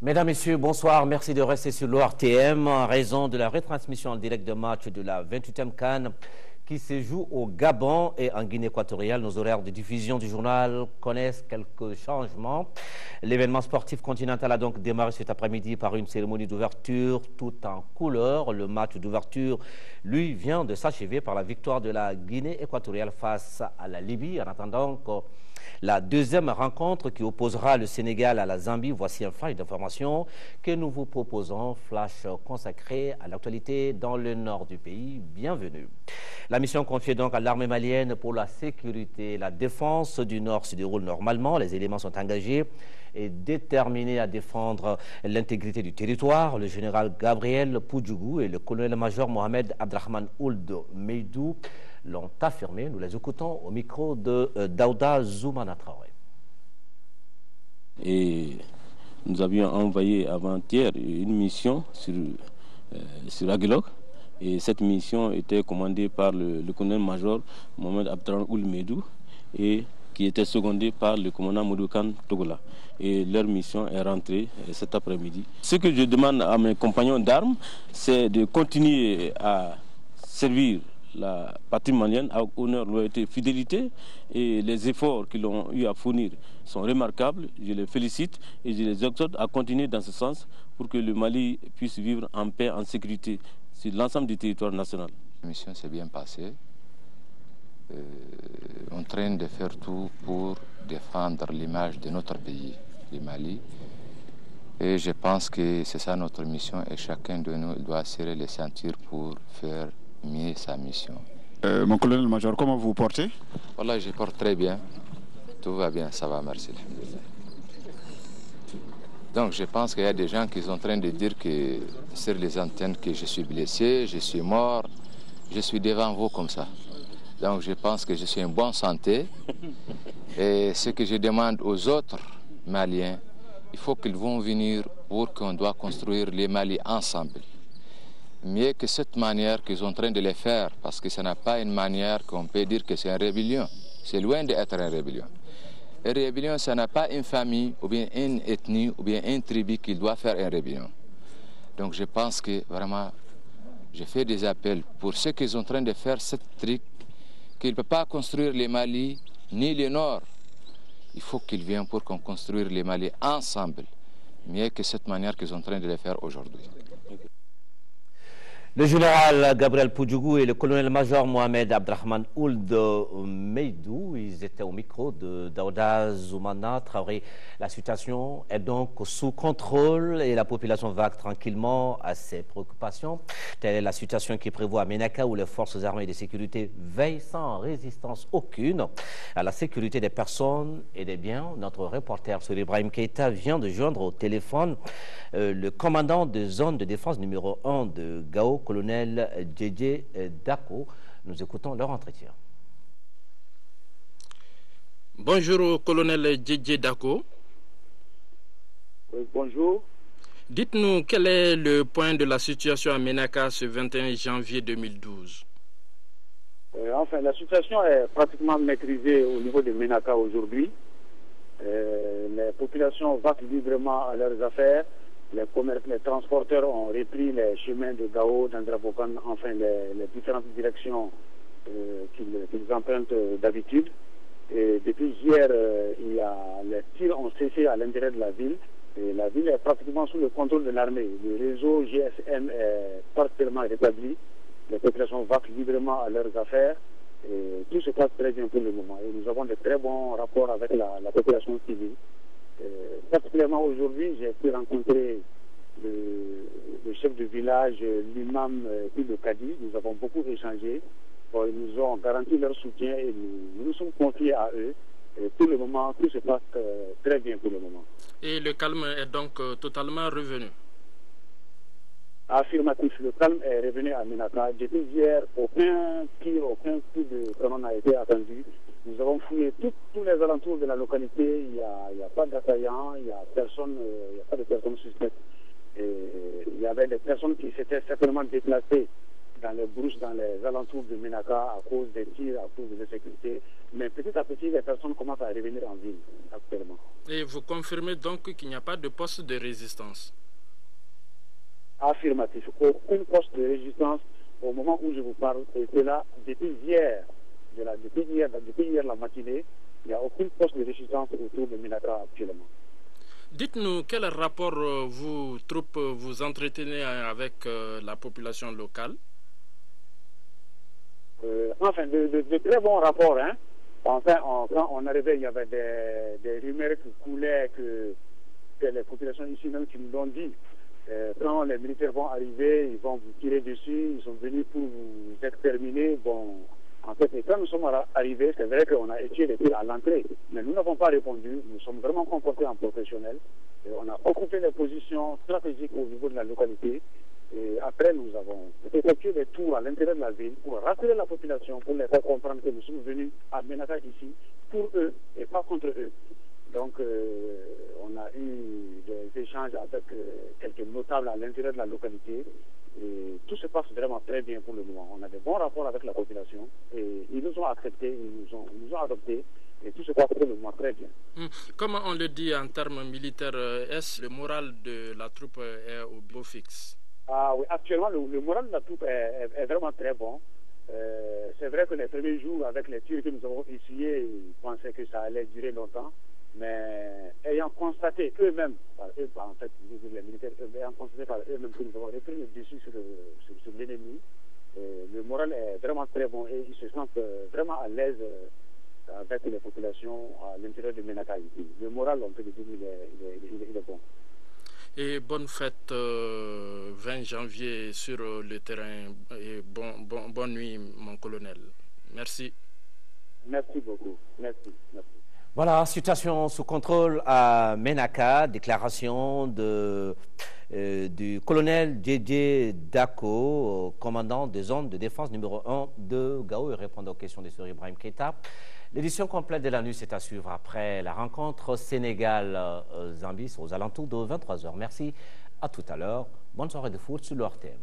Mesdames, Messieurs, bonsoir. Merci de rester sur l'ORTM en raison de la retransmission en direct de match de la 28e CAN qui se joue au Gabon et en Guinée équatoriale. Nos horaires de diffusion du journal connaissent quelques changements. L'événement sportif continental a donc démarré cet après-midi par une cérémonie d'ouverture tout en couleur. Le match d'ouverture, lui, vient de s'achever par la victoire de la Guinée équatoriale face à la Libye. En attendant la deuxième rencontre qui opposera le Sénégal à la Zambie, voici un flash d'information que nous vous proposons, flash consacré à l'actualité dans le nord du pays. Bienvenue. La mission confiée donc à l'armée malienne pour la sécurité et la défense du nord se déroule normalement. Les éléments sont engagés et déterminés à défendre l'intégrité du territoire. Le général Gabriel Poudjougou et le colonel-major Mohamed Abdrahman Ould Meidou l'ont affirmé. Nous les écoutons au micro de Daouda Zoumana Traoré. Et nous avions envoyé avant-hier une mission sur Aguelok. Et cette mission était commandée par le colonel-major Mohamed Abdrahman Ould Meidou et qui était secondé par le commandant Modoukan Togola. Et leur mission est rentrée cet après-midi. Ce que je demande à mes compagnons d'armes, c'est de continuer à servir la patrie malienne avec honneur, loyauté, fidélité, et les efforts qu'ils ont eu à fournir sont remarquables. Je les félicite et je les exhorte à continuer dans ce sens pour que le Mali puisse vivre en paix, en sécurité sur l'ensemble du territoire national. La mission s'est bien passée. On train de faire tout pour défendre l'image de notre pays, le Mali. Et je pense que c'est ça notre mission et chacun de nous doit serrer les ceintures pour faire mieux sa mission. Mon colonel-major, comment vous vous portez? Voilà, je porte très bien. Tout va bien, ça va, merci. Donc je pense qu'il y a des gens qui sont en train de dire que sur les antennes que je suis blessé, je suis mort, je suis devant vous comme ça. Donc je pense que je suis en bonne santé. Et ce que je demande aux autres Maliens, il faut qu'ils vont venir pour qu'on doit construire les Mali ensemble. Mieux que cette manière qu'ils sont en train de les faire, parce que ce n'est pas une manière qu'on peut dire que c'est une rébellion. C'est loin d'être une rébellion. Une rébellion, ce n'est pas une famille, ou bien une ethnie, ou bien une tribu qui doit faire une rébellion. Donc je pense que vraiment, je fais des appels pour ceux qui sont en train de faire ce truc, qu'ils ne peuvent pas construire les Mali, ni le Nord. Il faut qu'ils viennent pour qu'on construise les Mali ensemble, mieux que cette manière qu'ils sont en train de le faire aujourd'hui. Le général Gabriel Poudjougou et le colonel-major Mohamed Abdrahman Ould Meidou, ils étaient au micro de Daouda Zoumana Traoré. La situation est donc sous contrôle et la population vague tranquillement à ses préoccupations. Telle est la situation qui prévoit à Ménaka où les forces armées de sécurité veillent sans résistance aucune à la sécurité des personnes et des biens. Notre reporter Sir Ibrahim Keïta vient de joindre au téléphone le commandant de zone de défense numéro 1 de Gao, colonel Djedje Dako. Nous écoutons leur entretien. Bonjour, colonel Djedje Dako. Oui, bonjour. Dites-nous quel est le point de la situation à Ménaka ce 21 janvier 2012. Enfin, la situation est pratiquement maîtrisée au niveau de Ménaka aujourd'hui. Les populations vaquent librement à leurs affaires. Les transporteurs ont repris les chemins de Gao, d'Andrabokan, enfin les différentes directions qu'ils empruntent d'habitude. Et depuis hier, les tirs ont cessé à l'intérieur de la ville. Et la ville est pratiquement sous le contrôle de l'armée. Le réseau GSM est partiellement rétabli. Les populations vaquent librement à leurs affaires. Et tout se passe très bien pour le moment. Et nous avons de très bons rapports avec la population civile. Particulièrement aujourd'hui, j'ai pu rencontrer le chef de village, l'imam et le cadi. Nous avons beaucoup échangé. Ils nous ont garanti leur soutien et nous nous sommes confiés à eux. Et pour le moment, tout se passe très bien pour le moment. Et le calme est donc totalement revenu? Affirmatif, le calme est revenu à Ménaka. Depuis hier, aucun tir, aucun coup de canon n'a été attendu. Nous avons fouillé tous les alentours de la localité. Il n'y a pas d'assaillants, il n'y a pas de personnes suspectes. Et il y avait des personnes qui s'étaient certainement déplacées dans les brousses, dans les alentours de Ménaka à cause des tirs, à cause de l'insécurité. Mais petit à petit, les personnes commencent à revenir en ville actuellement. Et vous confirmez donc qu'il n'y a pas de poste de résistance? Affirmatif. Aucun poste de résistance au moment où je vous parle était là depuis hier. Depuis hier la matinée, il n'y a aucun poste de résistance autour de Ménaka actuellement. Dites-nous quel rapport vous, troupes, vous entretenez avec la population locale? Enfin, de très bons rapports. Hein. Enfin, quand on arrivait, il y avait des rumeurs qui coulaient que les populations ici même qui nous l'ont dit. Quand les militaires vont arriver, ils vont vous tirer dessus, ils sont venus pour vous exterminer. Bon, en fait, quand nous sommes arrivés, c'est vrai qu'on a étudié les tirs à l'entrée, mais nous n'avons pas répondu. Nous sommes vraiment comportés en professionnels. Et on a occupé les positions stratégiques au niveau de la localité. Et après, nous avons effectué des tours à l'intérieur de la ville pour rassurer la population, pour les faire comprendre que nous sommes venus à Ménaka ici pour eux et pas contre eux. Donc, on a eu des échanges avec quelques notables à l'intérieur de la localité. Et tout se passe vraiment très bien pour le moment. On a de bons rapports avec la population et ils nous ont acceptés, ils nous ont adoptés. Et tout se passe pour le moment très bien. Comment on le dit en termes militaires, est-ce le moral de la troupe est au beau fixe? Ah oui, actuellement, le moral de la troupe est vraiment très bon. C'est vrai que les premiers jours, avec les tirs que nous avons essuyés, ils pensaient que ça allait durer longtemps. Mais ayant constaté eux-mêmes, en fait, les militaires, ayant constaté par eux-mêmes que nous avons repris le dessus sur l'ennemi, le moral est vraiment très bon et ils se sentent vraiment à l'aise avec les populations à l'intérieur de Ménaka. Le moral, on peut le dire, il est bon. Et bonne fête 20 janvier sur le terrain et bonne nuit mon colonel. Merci. Merci beaucoup. Merci. Voilà, situation sous contrôle à Ménaka, déclaration du colonel Didier Dako, commandant de zone de défense numéro 1 de Gao, et répondant aux questions de Sir Ibrahim Keita. L'édition complète de la nuit, c'est à suivre après la rencontre Sénégal-Zambie aux alentours de 23h. Merci, à tout à l'heure. Bonne soirée de foot sur le RTM.